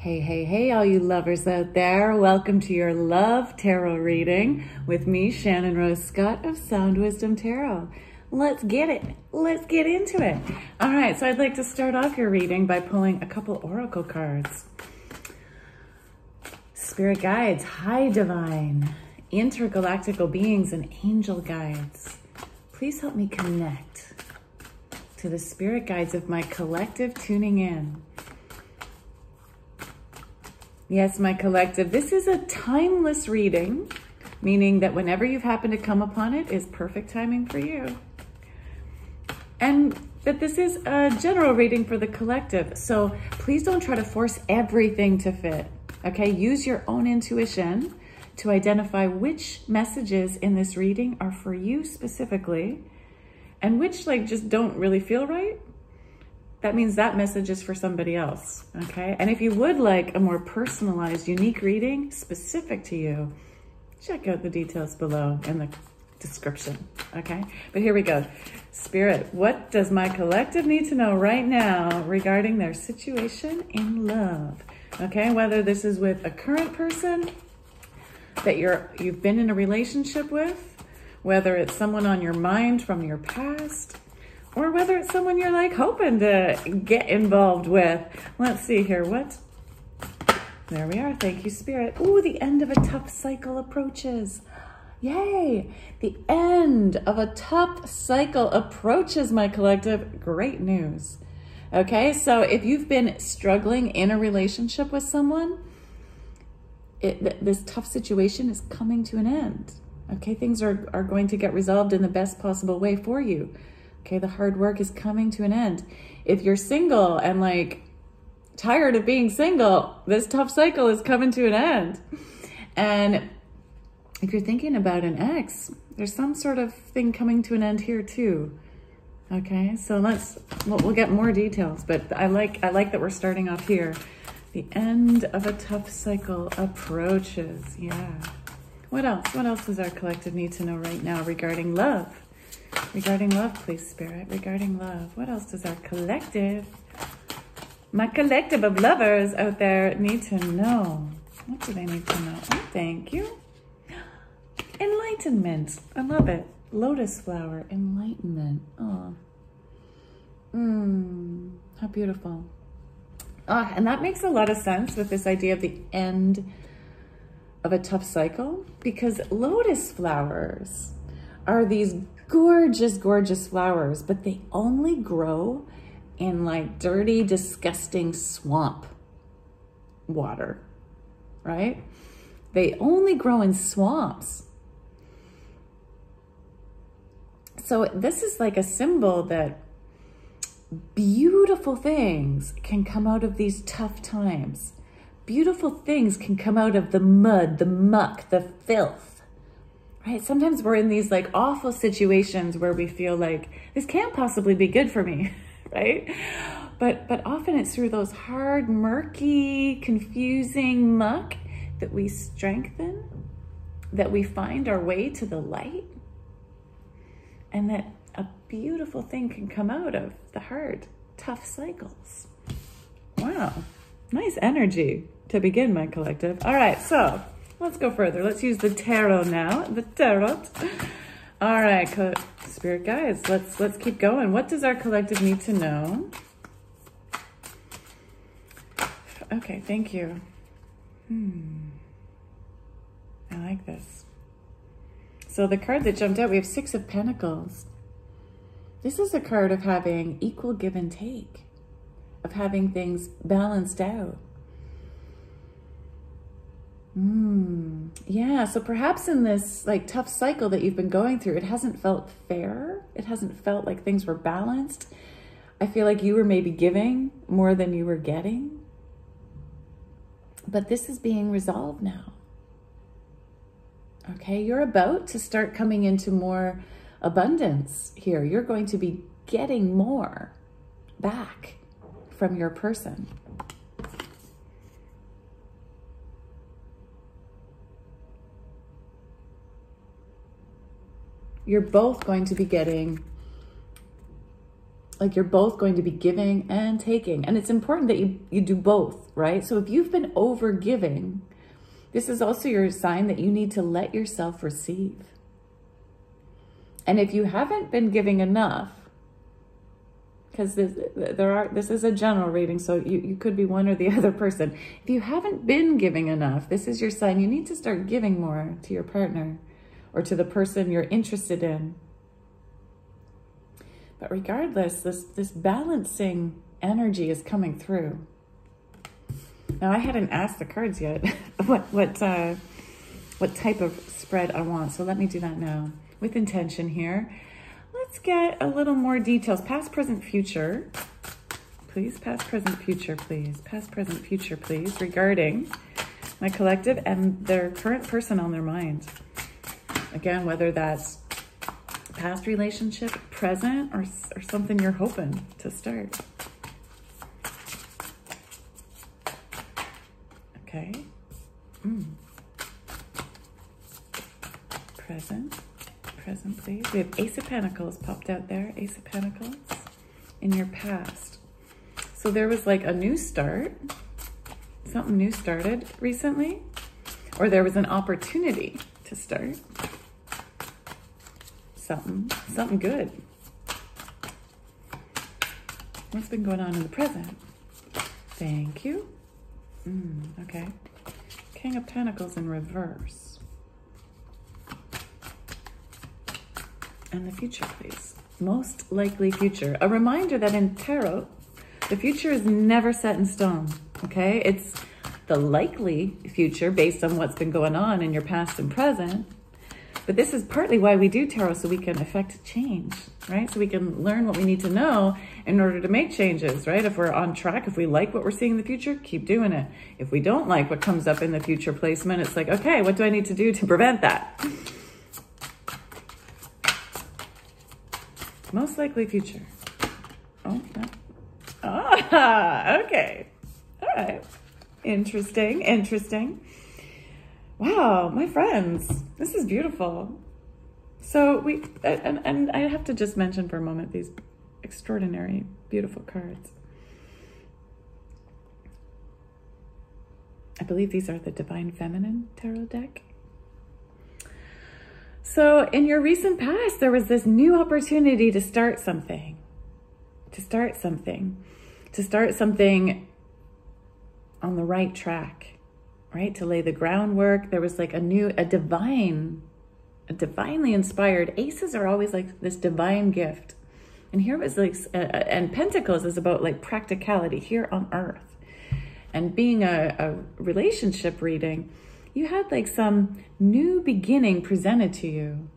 Hey, hey, hey, all you lovers out there. Welcome to your Love Tarot reading with me, Shannon Rose Scott of Sound Wisdom Tarot. Let's get it. Let's get into it. All right, so I'd like to start off your reading by pulling a couple oracle cards. Spirit guides, high divine, intergalactical beings, and angel guides. Please help me connect to the spirit guides of my collective tuning in. Yes, my collective, this is a timeless reading, meaning that whenever you've happened to come upon it is perfect timing for you. And that this is a general reading for the collective. So please don't try to force everything to fit, okay? Use your own intuition to identify which messages in this reading are for you specifically and which just don't really feel right. That means that message is for somebody else, okay? And if you would like a more personalized, unique reading specific to you, check out the details below in the description, okay? But here we go. Spirit, what does my collective need to know right now regarding their situation in love? Okay, whether this is with a current person that you've been in a relationship with, whether it's someone on your mind from your past, or whether it's someone you're hoping to get involved with. Let's see here. There we are. Thank you, Spirit. Ooh, the end of a tough cycle approaches. Yay. The end of a tough cycle approaches, my collective. Great news. Okay, so if you've been struggling in a relationship with someone, this tough situation is coming to an end. Okay, things are going to get resolved in the best possible way for you. Okay, the hard work is coming to an end. If you're single and tired of being single, this tough cycle is coming to an end. And if you're thinking about an ex, there's some sort of thing coming to an end here too. Okay, so we'll get more details, but I like that we're starting off here. The end of a tough cycle approaches. Yeah. What else? What else does our collective need to know right now regarding love? Regarding love, please, Spirit. Regarding love. What else does our collective, my collective of lovers out there, need to know? What do they need to know? Oh, thank you. Enlightenment. I love it. Lotus flower. Enlightenment. Oh. How beautiful. And that makes a lot of sense with this idea of the end of a tough cycle, because lotus flowers are these gorgeous, gorgeous flowers, but they only grow in dirty, disgusting swamp water, right? They only grow in swamps. So this is a symbol that beautiful things can come out of these tough times. Beautiful things can come out of the mud, the muck, the filth. Right? Sometimes we're in these awful situations where we feel this can't possibly be good for me, right? But often it's through those hard, murky, confusing muck that we strengthen, that we find our way to the light, and that a beautiful thing can come out of the hard, tough cycles. Wow, nice energy to begin, my collective. All right, so let's go further. Let's use the tarot now. The tarot. All right, spirit guides. Let's keep going. What does our collective need to know? Okay, thank you. I like this. So the card that jumped out, we have Six of Pentacles. This is a card of having equal give and take, of having things balanced out. Yeah, so perhaps in this tough cycle that you've been going through, it hasn't felt fair. It hasn't felt like things were balanced. I feel like you were maybe giving more than you were getting. But this is being resolved now. Okay, you're about to start coming into more abundance here. You're going to be getting more back from your person. You're both going to be getting like you're both going to be giving and taking. And it's important that you do both, right? So if you've been over giving, this is also your sign that you need to let yourself receive. And if you haven't been giving enough, because this is a general reading, so you could be one or the other person. If you haven't been giving enough, this is your sign. You need to start giving more to your partner or to the person you're interested in. But regardless, this balancing energy is coming through. Now, I hadn't asked the cards yet what type of spread I want, so let me do that now with intention here. Let's get a little more details. Past, present, future. Please, past, present, future, please. Past, present, future, please, regarding my collective and their current person on their mind. Again, whether that's past relationship, present, or something you're hoping to start. Okay. Present, please. We have Ace of Pentacles popped out there. Ace of Pentacles in your past. So there was like a new start. Something new started recently. Or there was an opportunity to start. Something good. What's been going on in the present? Thank you. Okay. King of Pentacles in reverse. And the future, please. Most likely future. A reminder that in tarot, the future is never set in stone, okay? It's the likely future based on what's been going on in your past and present. But this is partly why we do tarot, so we can affect change, right? So we can learn what we need to know in order to make changes, right? If we're on track, if we like what we're seeing in the future, keep doing it. If we don't like what comes up in the future placement, it's like, okay, what do I need to do to prevent that? Most likely future. Oh, no. Ah, okay. All right. Interesting, interesting. Wow, my friends, this is beautiful. So and I have to just mention for a moment these extraordinary, beautiful cards. I believe these are the Divine Feminine Tarot deck. So in your recent past, there was this new opportunity to start something, on the right track, right? To lay the groundwork. There was like a divinely inspired. Aces are always like this divine gift. And here it was like, and Pentacles is about like practicality here on earth. And being a relationship reading, you had like some new beginning presented to you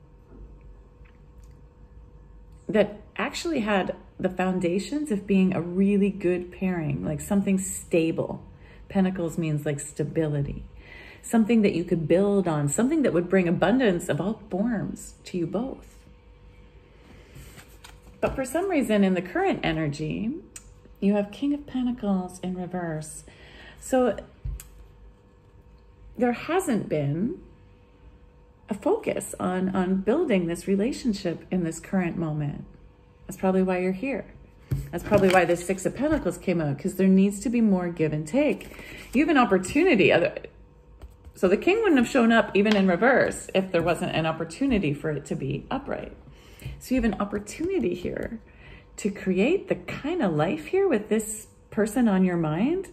that actually had the foundations of being a really good pairing, like something stable. Pentacles means like stability, something that you could build on, something that would bring abundance of all forms to you both. But for some reason in the current energy, you have King of Pentacles in reverse. So there hasn't been a focus on building this relationship in this current moment. That's probably why you're here. That's probably why the Six of Pentacles came out, because there needs to be more give and take. You have an opportunity. So the king wouldn't have shown up even in reverse if there wasn't an opportunity for it to be upright. So you have an opportunity here to create the kind of life here with this person on your mind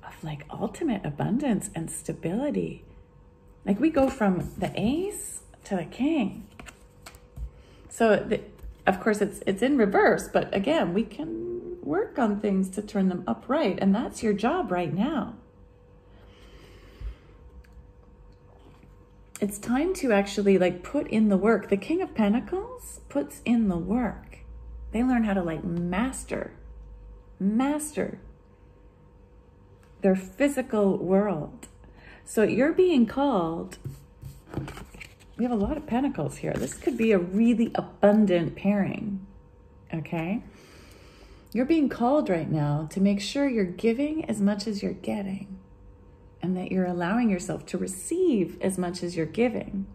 of like ultimate abundance and stability. Like we go from the ace to the king. So of course it's in reverse, but again, we can work on things to turn them upright, and that's your job right now. It's time to actually like put in the work. The King of Pentacles puts in the work. They learn how to like master their physical world. So you're being called. We have a lot of pentacles here. This could be a really abundant pairing, okay? You're being called right now to make sure you're giving as much as you're getting, and that you're allowing yourself to receive as much as you're giving.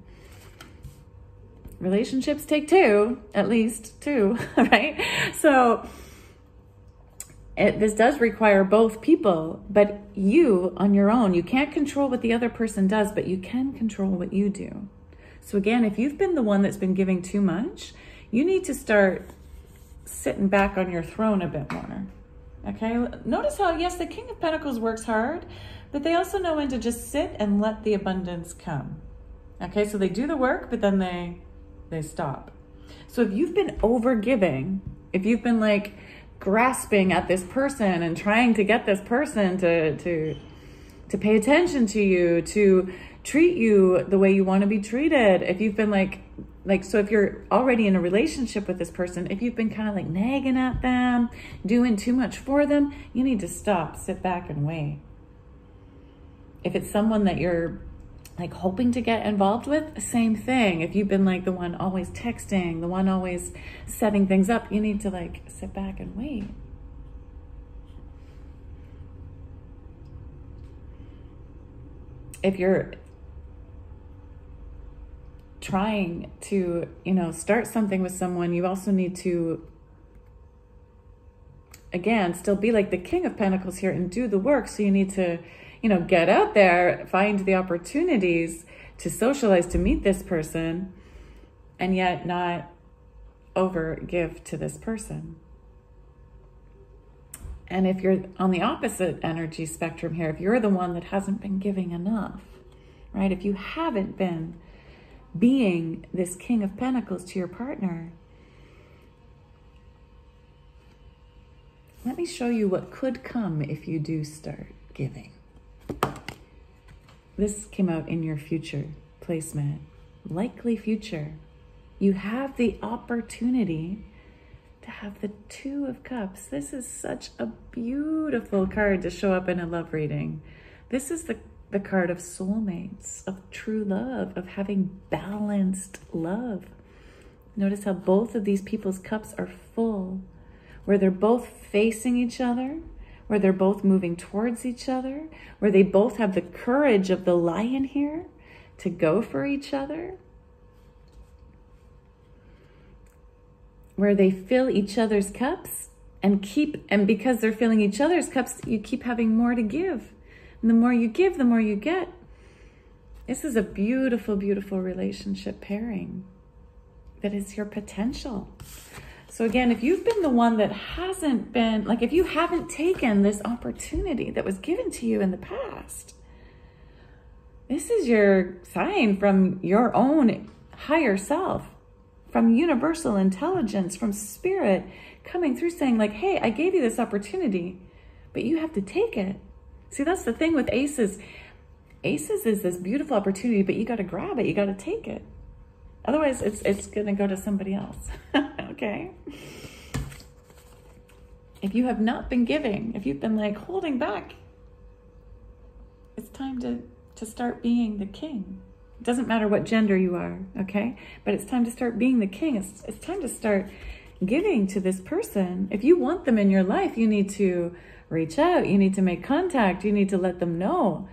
relationships take two, at least two, right? So this does require both people, but you on your own, you can't control what the other person does, but you can control what you do. So again, if you've been the one that's been giving too much, you need to start sitting back on your throne a bit more. Okay, notice how, yes, the King of Pentacles works hard, but they also know when to just sit and let the abundance come. Okay, so they do the work, but then they stop. So if you've been over giving, if you've been like grasping at this person and trying to get this person to pay attention to you, to treat you the way you want to be treated, if you've been like, so if you're already in a relationship with this person, if you've been kind of like nagging at them, doing too much for them, you need to stop, sit back and wait. If it's someone that you're like hoping to get involved with, same thing. If you've been like the one always texting, the one always setting things up, you need to like sit back and wait. If you're trying to, start something with someone, you also need to, again, still be like the King of Pentacles here and do the work. So you need to, get out there, find the opportunities to socialize, to meet this person, and yet not over give to this person. And if you're on the opposite energy spectrum here, if you're the one that hasn't been giving enough, right? If you haven't been being this King of Pentacles to your partner, let me show you what could come if you do start giving. This came out in your future placement, likely future. You have the opportunity to have the Two of Cups. This is such a beautiful card to show up in a love reading. This is the card of soulmates, of true love, of having balanced love. Notice how both of these people's cups are full, where they're both facing each other, where they're both moving towards each other, where they both have the courage of the lion here to go for each other, where they fill each other's cups and because they're filling each other's cups, you keep having more to give. And the more you give, the more you get. This is a beautiful, beautiful relationship pairing that is your potential. So again, if you've been the one that hasn't been, like if you haven't taken this opportunity that was given to you in the past, this is your sign from your own higher self, from universal intelligence, from spirit coming through saying like, hey, I gave you this opportunity, but you have to take it. See, that's the thing with aces. Aces is this beautiful opportunity, but you got to grab it. You got to take it. Otherwise, it's going to go to somebody else. Okay? If you have not been giving, if you've been like holding back, it's time to start being the king. It doesn't matter what gender you are, okay? But it's time to start being the king. It's time to start giving to this person. If you want them in your life, you need to reach out. You need to make contact. You need to let them know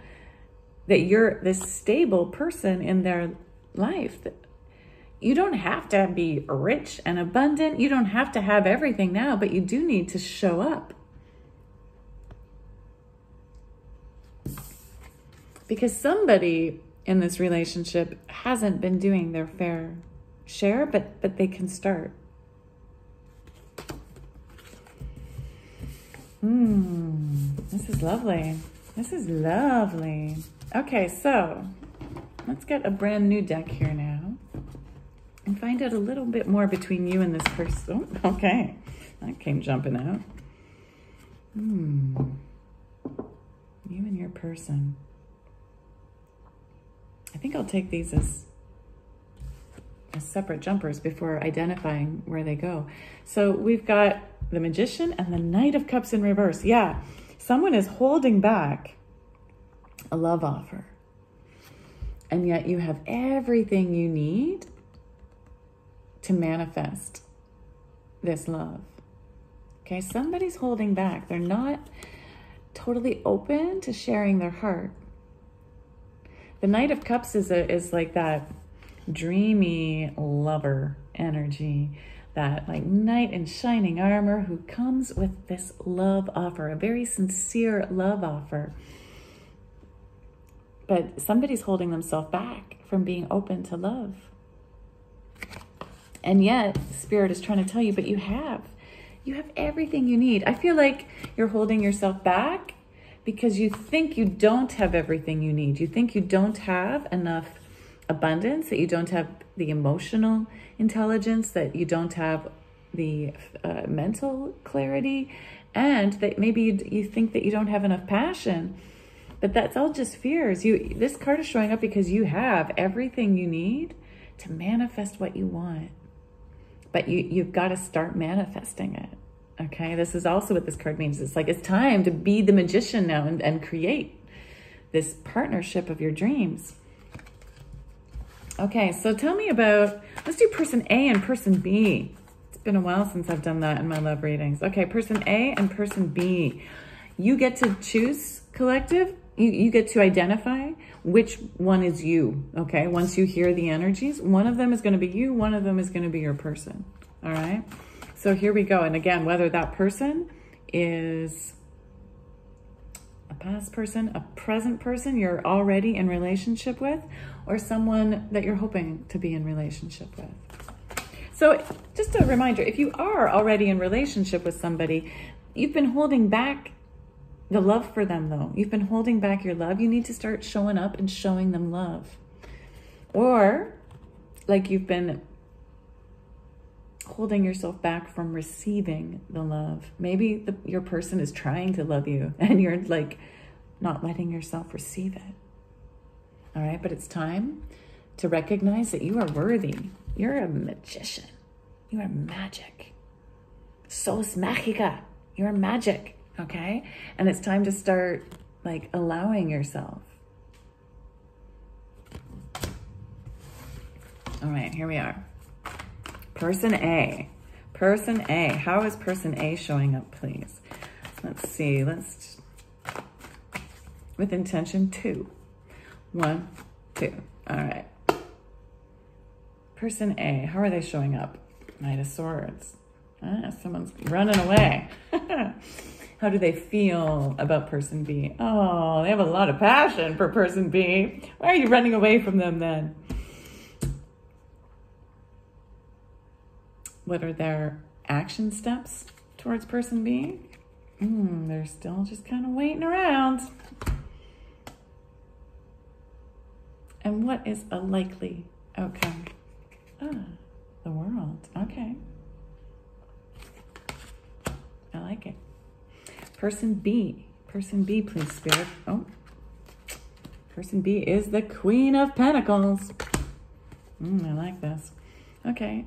that you're this stable person in their life. You don't have to be rich and abundant. You don't have to have everything now, but you do need to show up. Because somebody in this relationship hasn't been doing their fair share, but they can start. This is lovely. This is lovely. Okay, so let's get a brand new deck here now and find out a little bit more between you and this person. Oh, okay, that came jumping out. You and your person. I think I'll take these as separate jumpers before identifying where they go. So we've got the Magician and the Knight of Cups in reverse. Yeah, someone is holding back a love offer. And yet you have everything you need to manifest this love. Okay, somebody's holding back. They're not totally open to sharing their heart. The Knight of Cups is like that dreamy lover energy, that like knight in shining armor who comes with this love offer, a very sincere love offer. But somebody's holding themselves back from being open to love. And yet, Spirit is trying to tell you, but you have everything you need. I feel like you're holding yourself back because you think you don't have everything you need. You think you don't have enough abundance, that you don't have the emotional intelligence, that you don't have the mental clarity, and that maybe you think that you don't have enough passion. But that's all just fears. This card is showing up because you have everything you need to manifest what you want. But you've got to start manifesting it. Okay, this is also what this card means. It's like it's time to be the magician now and create this partnership of your dreams. Okay, so tell me about, let's do person A and person B. It's been a while since I've done that in my love readings. Okay, person A and person B. You get to choose, collective. You get to identify which one is you, okay? Once you hear the energies, one of them is going to be you, one of them is going to be your person, all right? So here we go. And again, whether that person is a past person, a present person you're already in relationship with, or someone that you're hoping to be in relationship with. So just a reminder, if you are already in relationship with somebody, you've been holding back the love for them, though. You've been holding back your love. You need to start showing up and showing them love. Or like you've been holding yourself back from receiving the love. Maybe your person is trying to love you and you're like not letting yourself receive it. All right, but it's time to recognize that you are worthy. You're a magician. You are magic. Sos mágica. You're magic. Okay, and it's time to start like allowing yourself. All right, here we are. Person A. Person A. How is person A showing up, please? Let's see. Let's, with intention, 2. 1, 2. All right. Person A. How are they showing up? Knight of Swords. Someone's running away. How do they feel about person B? Oh, they have a lot of passion for person B. Why are you running away from them then? What are their action steps towards person B? They're still just kind of waiting around. And what is a likely outcome? The world. Okay. I like it. Person B. Person B, please, Spirit. Oh. Person B is the Queen of Pentacles. I like this. Okay,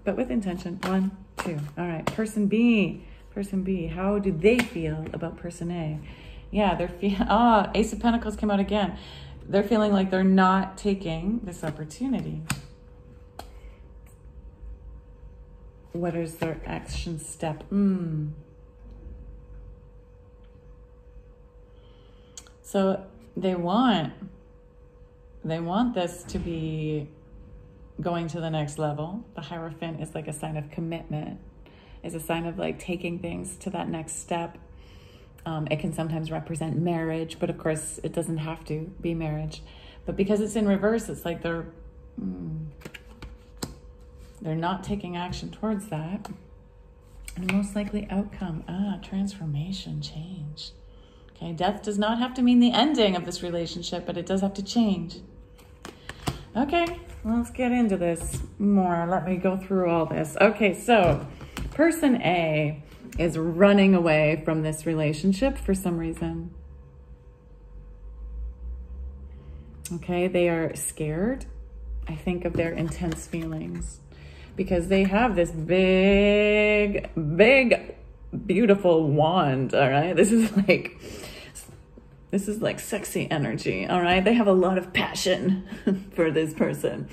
but with intention. 1, 2. All right, person B. Person B, how do they feel about person A? Yeah, they're Ace of Pentacles came out again. They're feeling like they're not taking this opportunity. What is their action step? So they want this to be going to the next level. The Hierophant is like a sign of commitment, is a sign of like taking things to that next step. It can sometimes represent marriage, but of course it doesn't have to be marriage. But because it's in reverse, it's like they're not taking action towards that. And the most likely outcome, transformation, change. Okay, death does not have to mean the ending of this relationship, but it does have to change. Okay, let's get into this more. Let me go through all this. Okay, so person A is running away from this relationship for some reason. Okay, they are scared, I think, of their intense feelings because they have this big, beautiful wand, all right? This is like sexy energy, all right? They have a lot of passion for this person.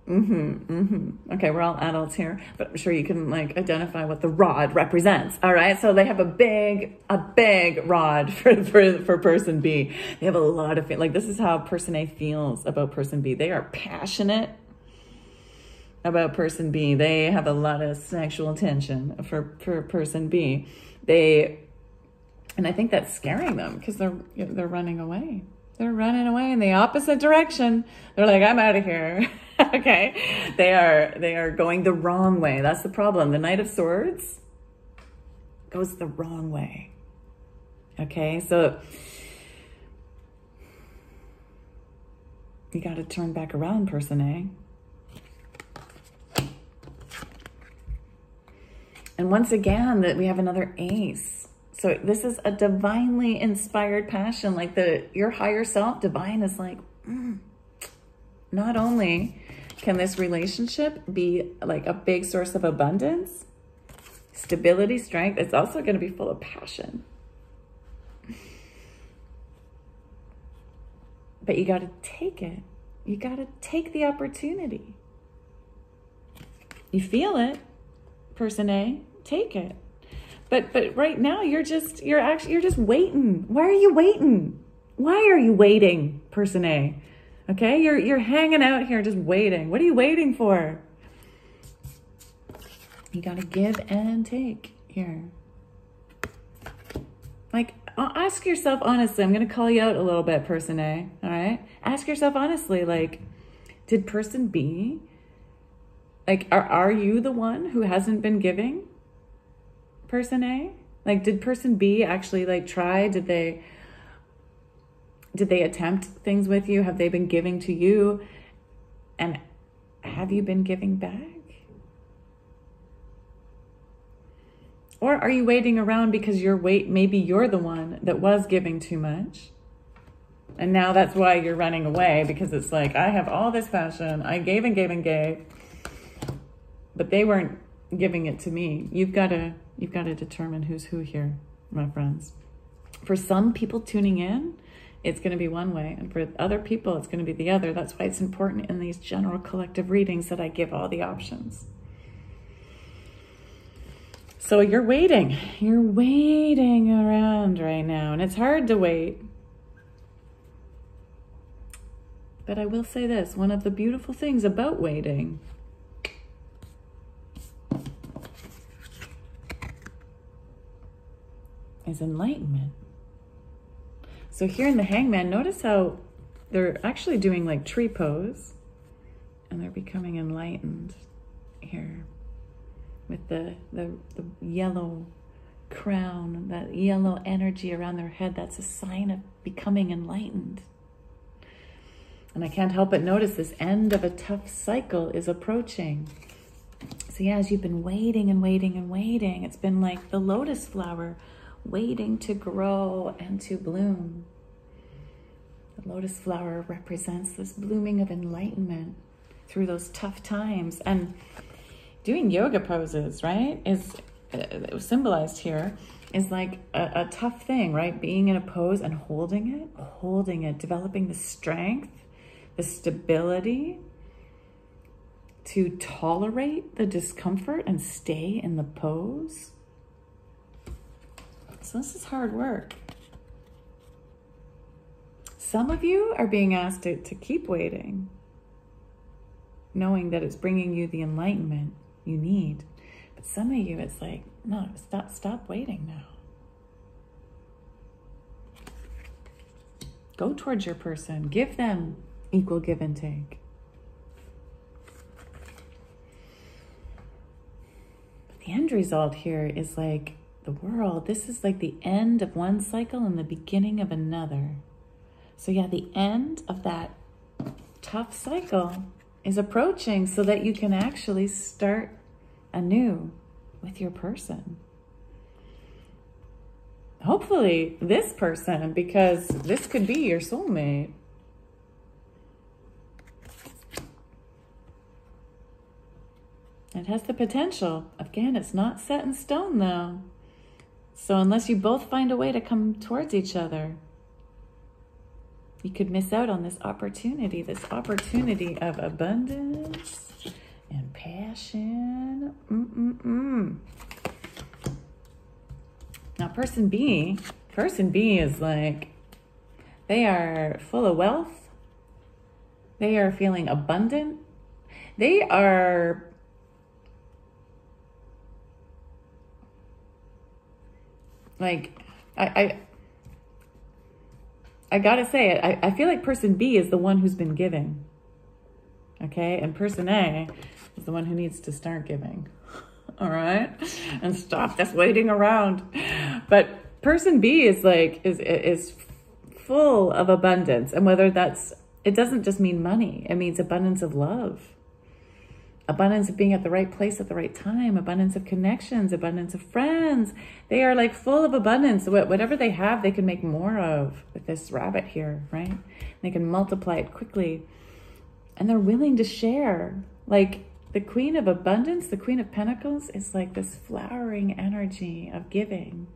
Okay, we're all adults here, but I'm sure you can like identify what the rod represents, all right? So they have a big rod for person B. They have a lot of, like, this is how person A feels about person B. They are passionate about person B. They have a lot of sexual tension for person B. And I think that's scaring them because they're running away. They're running away in the opposite direction. They're like, I'm out of here. Okay. They are going the wrong way. That's the problem. The Knight of Swords goes the wrong way. Okay. So you got to turn back around, person A. And once again, that we have another ace. So this is a divinely inspired passion. Like your higher self, divine, is like, not only can this relationship be like a big source of abundance, stability, strength, it's also going to be full of passion. But you got to take it. You got to take the opportunity. You feel it, person A, take it. But right now you're just waiting. Why are you waiting? Why are you waiting, person A? Okay, you're hanging out here just waiting. What are you waiting for? You got to give and take here. Like, ask yourself honestly, I'm going to call you out a little bit, person A, all right? Ask yourself honestly, like, did person B, like, are you the one who hasn't been giving, person A? Like, did person B actually, like, try? Did they attempt things with you? Have they been giving to you? And have you been giving back? Or are you waiting around because maybe you're the one that was giving too much? And now that's why you're running away, because it's like, I have all this passion. I gave and gave and gave, but they weren't giving it to me. You've got to determine who's who here, my friends. For some people tuning in, it's going to be one way. And for other people, it's going to be the other. That's why it's important in these general collective readings that I give all the options. So you're waiting around right now, and it's hard to wait. But I will say this, one of the beautiful things about waiting is enlightenment. So here in the Hangman, notice how they're actually doing like tree pose, and they're becoming enlightened here. With the yellow crown, that yellow energy around their head, that's a sign of becoming enlightened. And I can't help but notice this end of a tough cycle is approaching. So yeah, as you've been waiting and waiting and waiting, it's been like the lotus flower waiting to grow and to bloom. The lotus flower represents this blooming of enlightenment through those tough times. And doing yoga poses, right, is symbolized here, is like a tough thing, right? Being in a pose and holding it, developing the strength, the stability to tolerate the discomfort and stay in the pose. So this is hard work. Some of you are being asked to keep waiting, knowing that it's bringing you the enlightenment you need. But some of you, it's like, no, stop waiting now. Go towards your person. Give them equal give and take. But the end result here is like the world. This is like the end of one cycle and the beginning of another. So yeah, the end of that tough cycle is approaching so that you can actually start anew with your person. Hopefully this person, because this could be your soulmate. It has the potential. Again, it's not set in stone though. So unless you both find a way to come towards each other, you could miss out on this opportunity of abundance and passion. Now person B is like, they are full of wealth. They are feeling abundant. They are like, I gotta say it, I feel like person B is the one who's been giving. Okay, and person A is the one who needs to start giving. All right, and stop this waiting around. But person B is like is full of abundance, and whether that's, it doesn't just mean money. It means abundance of love, abundance of being at the right place at the right time, abundance of connections, abundance of friends. They are like full of abundance. Whatever they have, they can make more of with this rabbit here, right? They can multiply it quickly. And they're willing to share. Like the Queen of Abundance, the Queen of Pentacles, is like this flowering energy of giving.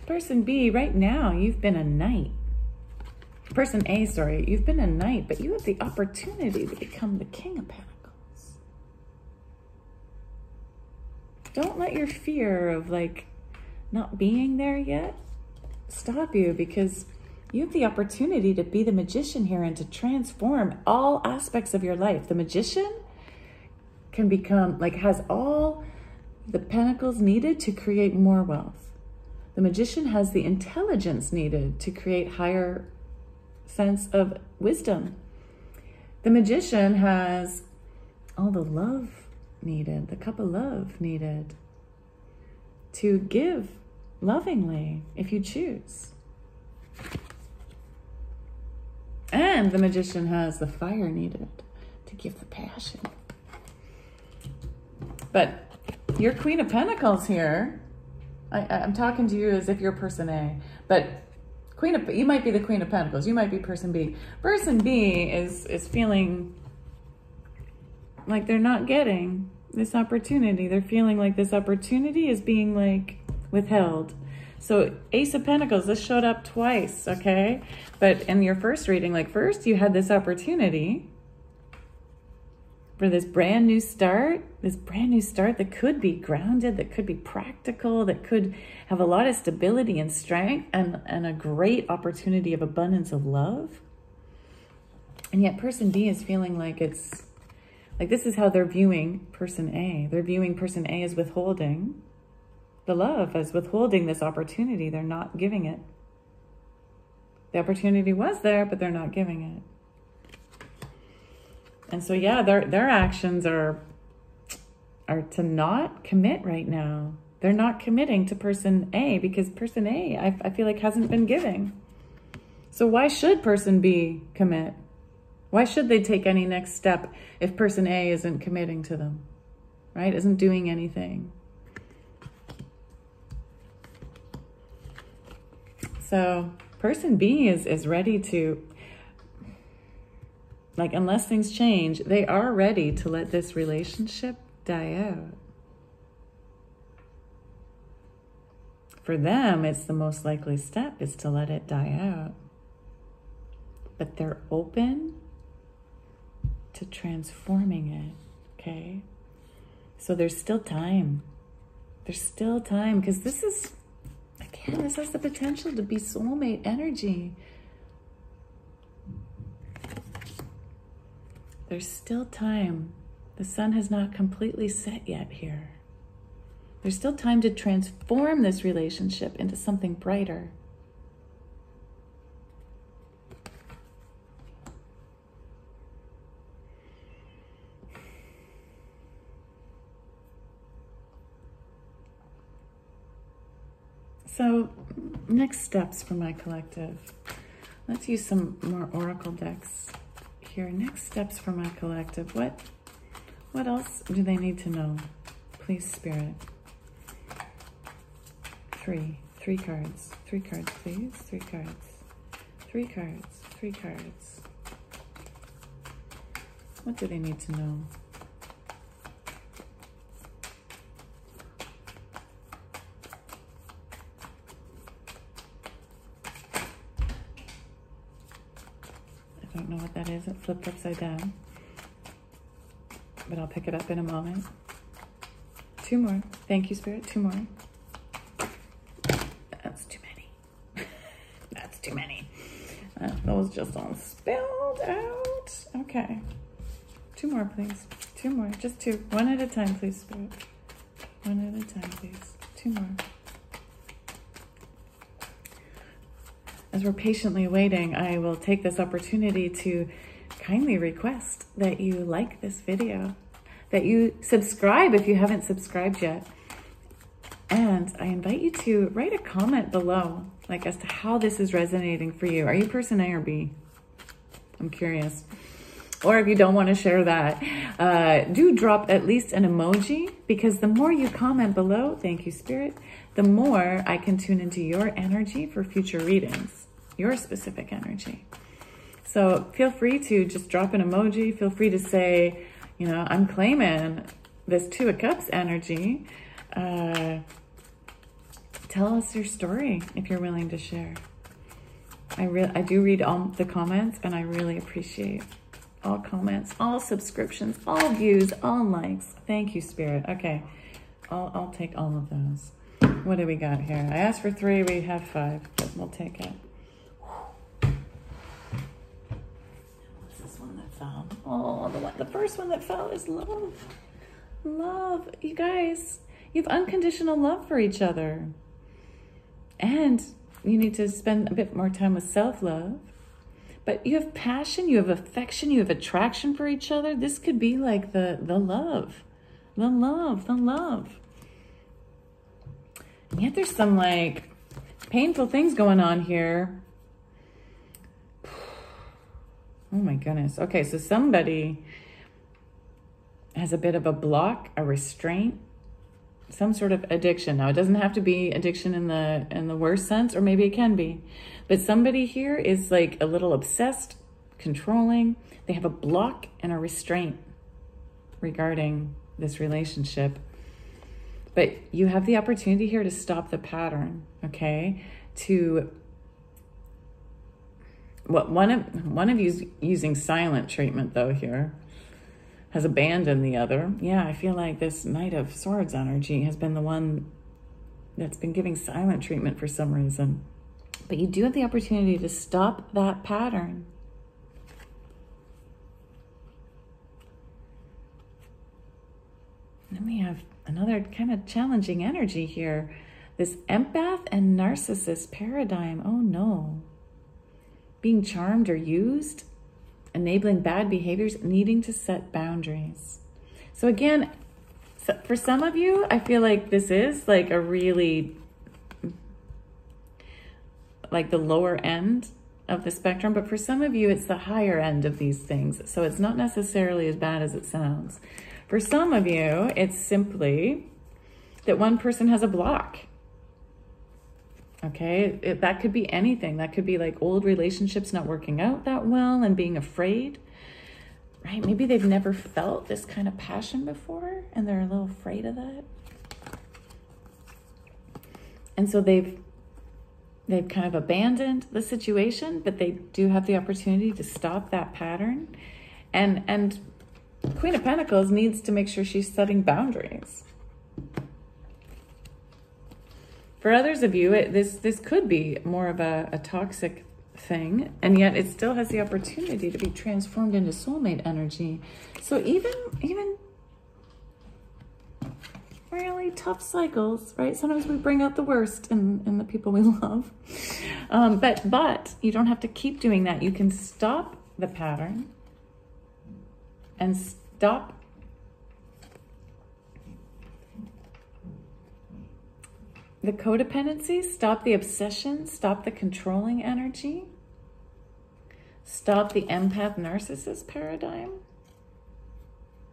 Person B, right now, you've been a knight. Person A, sorry, you've been a knight, but you have the opportunity to become the King of Pentacles. Don't let your fear of like not being there yet stop you, because you have the opportunity to be the magician here and to transform all aspects of your life. The magician can become like, has all the pentacles needed to create more wealth. The magician has the intelligence needed to create higher sense of wisdom. The magician has all the love needed, the cup of love needed to give lovingly if you choose. And the magician has the fire needed to give the passion. But your Queen of Pentacles here, I'm talking to you as if you're person A, but you might be the Queen of Pentacles, you might be person B. Person B is feeling like they're not getting this opportunity. They're feeling like this opportunity is being like withheld. So Ace of Pentacles, this showed up twice, okay? But in your first reading, like first you had this opportunity for this brand new start that could be grounded, that could be practical, that could have a lot of stability and strength and a great opportunity of abundance of love. And yet person B is feeling like it's, like this is how they're viewing person A. They're viewing person A as withholding the love, as withholding this opportunity. They're not giving it. The opportunity was there, but they're not giving it. And so, yeah, their actions are to not commit right now. They're not committing to person A because person A, I feel like, hasn't been giving. So why should person B commit? Why should they take any next step if person A isn't committing to them, right? Isn't doing anything. So person B is ready to, like, unless things change, they are ready to let this relationship die out. For them, it's the most likely step is to let it die out. But they're open to transforming it, okay? So there's still time. There's still time, because this is, again, this has the potential to be soulmate energy. There's still time. The sun has not completely set yet here. There's still time to transform this relationship into something brighter. So, next steps for my collective. Let's use some more oracle decks here. Next steps for my collective. What else do they need to know? Please, Spirit. Three cards, please. Three cards. What do they need to know? I don't know what that is. It flipped upside down. But I'll pick it up in a moment. Two more. Thank you, Spirit. Two more. That's too many. those just all spilled out. Okay. 2 more, please. 2 more. Just 2. 1 at a time, please, Spirit. 1 at a time, please. 2 more. As we're patiently waiting, I will take this opportunity to kindly request that you like this video, that you subscribe if you haven't subscribed yet. And I invite you to write a comment below, like as to how this is resonating for you. Are you person A or B? I'm curious. Or if you don't want to share that, do drop at least an emoji, because the more you comment below, thank you, Spirit, the more I can tune into your energy for future readings, your specific energy. So feel free to just drop an emoji. Feel free to say, you know, I'm claiming this 2 of Cups energy. Tell us your story if you're willing to share. I do read all the comments, and I really appreciate all comments, all subscriptions, all views, all likes. Thank you, Spirit. Okay, I'll take all of those. What do we got here? I asked for 3, we have 5, but we'll take it. What's this one that fell? Oh, the first one that fell is love. Love. You guys, you have unconditional love for each other. And you need to spend a bit more time with self-love. But you have passion, you have affection, you have attraction for each other. This could be like the love. The love, the love. And yet there's some like painful things going on here. Oh my goodness. Okay, so somebody has a bit of a block, a restraint, some sort of addiction. Now, it doesn't have to be addiction in the worst sense, or maybe it can be. But somebody here is like a little obsessed, controlling. They have a block and a restraint regarding this relationship. But you have the opportunity here to stop the pattern, okay? One of you's using silent treatment though here, has abandoned the other. Yeah, I feel like this Knight of Swords energy has been the one that's been giving silent treatment for some reason. But you do have the opportunity to stop that pattern. And then we have another kind of challenging energy here. This empath and narcissist paradigm. Oh no. Being charmed or used, enabling bad behaviors, needing to set boundaries. So again, for some of you, I feel like this is like a really, like the lower end of the spectrum, but for some of you, it's the higher end of these things. So it's not necessarily as bad as it sounds. For some of you, it's simply that one person has a block. Okay, that could be anything. That could be like old relationships not working out that well and being afraid, right? Maybe they've never felt this kind of passion before and they're a little afraid of that. And so they've kind of abandoned the situation, but they do have the opportunity to stop that pattern. And Queen of Pentacles needs to make sure she's setting boundaries. For others of you, this could be more of a toxic thing, and yet it still has the opportunity to be transformed into soulmate energy. So even really tough cycles, right? Sometimes we bring out the worst in the people we love. But you don't have to keep doing that. You can stop the pattern and stop the codependency, stop the obsession, stop the controlling energy, stop the empath narcissist paradigm.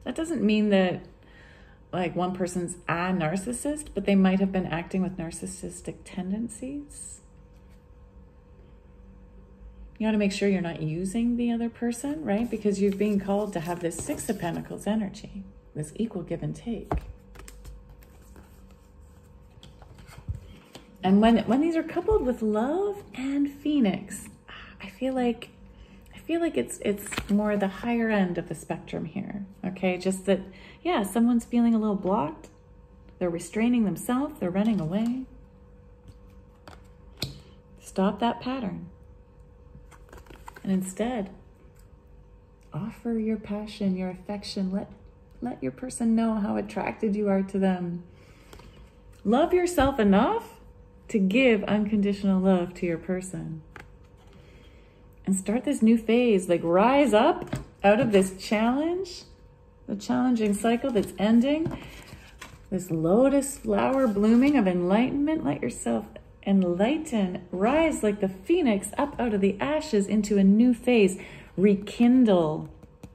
That doesn't mean that like one person's a narcissist, but they might have been acting with narcissistic tendencies. You want to make sure you're not using the other person, right? Because you're being called to have this 6 of Pentacles energy, this equal give and take. And when these are coupled with love and Phoenix, I feel like it's more the higher end of the spectrum here. Okay, just that, yeah, someone's feeling a little blocked. They're restraining themselves. They're running away. Stop that pattern. And instead, offer your passion, your affection. Let your person know how attracted you are to them. Love yourself enough to give unconditional love to your person. And start this new phase, like rise up out of this challenge, the challenging cycle that's ending, this lotus flower blooming of enlightenment. Let yourself enlighten, rise like the phoenix up out of the ashes into a new phase. Rekindle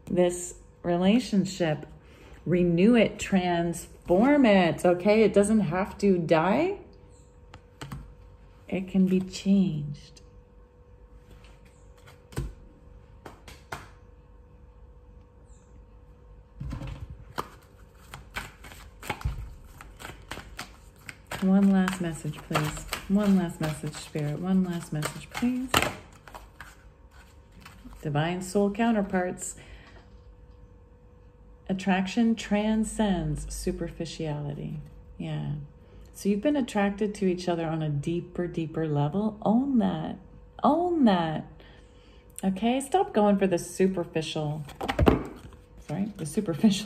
this relationship, renew it, transform it, okay? It doesn't have to die. It can be changed. One last message, please. One last message, Spirit. One last message, please. Divine soul counterparts. Attraction transcends superficiality. Yeah. So you've been attracted to each other on a deeper, deeper level. Own that. Own that. Okay? Stop going for the superficial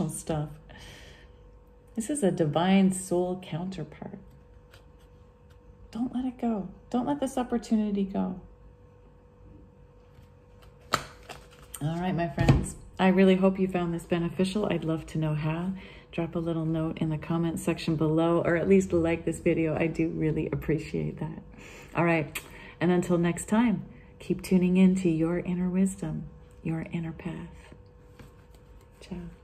stuff. This is a divine soul counterpart. Don't let it go. Don't let this opportunity go. All right, my friends. I really hope you found this beneficial. I'd love to know how. Drop a little note in the comment section below, or at least like this video. I do really appreciate that. All right. And until next time, keep tuning in to your inner wisdom, your inner path. Ciao.